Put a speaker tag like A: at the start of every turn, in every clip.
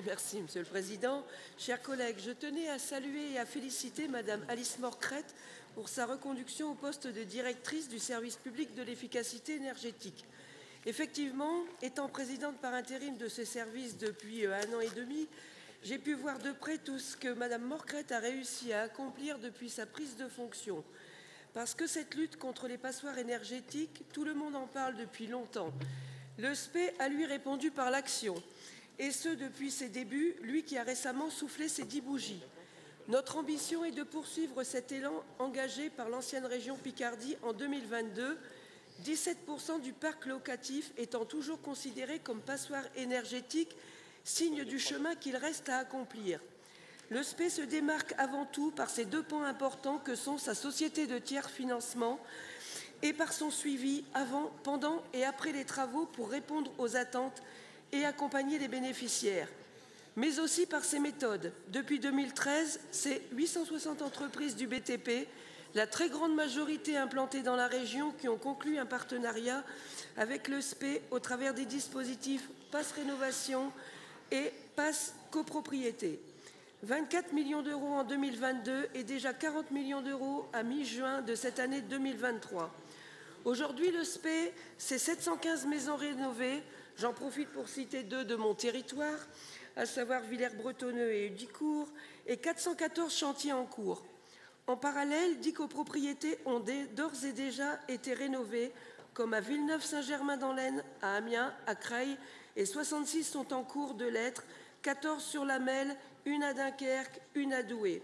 A: Merci, Monsieur le Président. Chers collègues, je tenais à saluer et à féliciter Madame Alice Morcrette pour sa reconduction au poste de directrice du service public de l'efficacité énergétique. Effectivement, étant présidente par intérim de ce service depuis 1 an et demi, j'ai pu voir de près tout ce que Madame Morcrette a réussi à accomplir depuis sa prise de fonction. Parce que cette lutte contre les passoires énergétiques, tout le monde en parle depuis longtemps. Le SPE a lui répondu par l'action. Et ce, depuis ses débuts, lui qui a récemment soufflé ses 10 bougies. Notre ambition est de poursuivre cet élan engagé par l'ancienne région Picardie en 2022, 17% du parc locatif étant toujours considéré comme passoire énergétique, signe du chemin qu'il reste à accomplir. Le SPE se démarque avant tout par ses 2 points importants que sont sa société de tiers financement et par son suivi avant, pendant et après les travaux pour répondre aux attentes et accompagner les bénéficiaires, mais aussi par ses méthodes. Depuis 2013, c'est 860 entreprises du BTP, la très grande majorité implantées dans la région, qui ont conclu un partenariat avec le SPE au travers des dispositifs Pass Rénovation et Pass Copropriété. 24 millions d'euros en 2022 et déjà 40 millions d'euros à mi-juin de cette année 2023. Aujourd'hui, le SPE, c'est 715 maisons rénovées. J'en profite pour citer 2 de mon territoire, à savoir Villers-Bretonneux et Udicourt, et 414 chantiers en cours. En parallèle, 10 copropriétés ont d'ores et déjà été rénovées, comme à Villeneuve-Saint-Germain-dans-l'Aisne, à Amiens, à Creil, et 66 sont en cours de l'être, 14 sur la Melle, 1 à Dunkerque, 1 à Douai.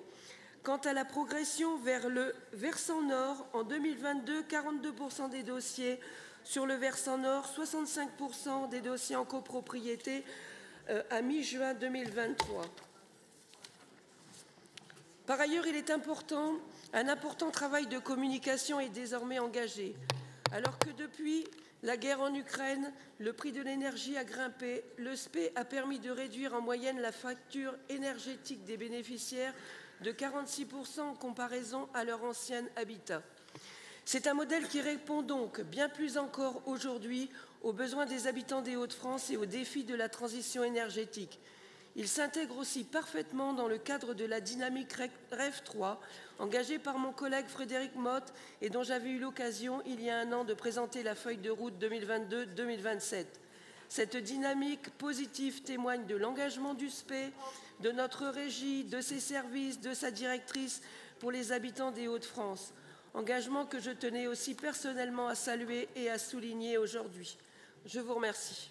A: Quant à la progression vers le versant nord, en 2022, 42% des dossiers sur le versant nord, 65% des dossiers en copropriété à mi-juin 2023. Par ailleurs, un important travail de communication est désormais engagé. Alors que depuis la guerre en Ukraine, le prix de l'énergie a grimpé, le SPE a permis de réduire en moyenne la facture énergétique des bénéficiaires de 46% en comparaison à leur ancien habitat. C'est un modèle qui répond donc bien plus encore aujourd'hui aux besoins des habitants des Hauts-de-France et aux défis de la transition énergétique. Il s'intègre aussi parfaitement dans le cadre de la dynamique REF 3, engagée par mon collègue Frédéric Motte et dont j'avais eu l'occasion il y a 1 an de présenter la feuille de route 2022-2027. Cette dynamique positive témoigne de l'engagement du SPE, de notre régie, de ses services, de sa directrice pour les habitants des Hauts-de-France. Engagement que je tenais aussi personnellement à saluer et à souligner aujourd'hui. Je vous remercie.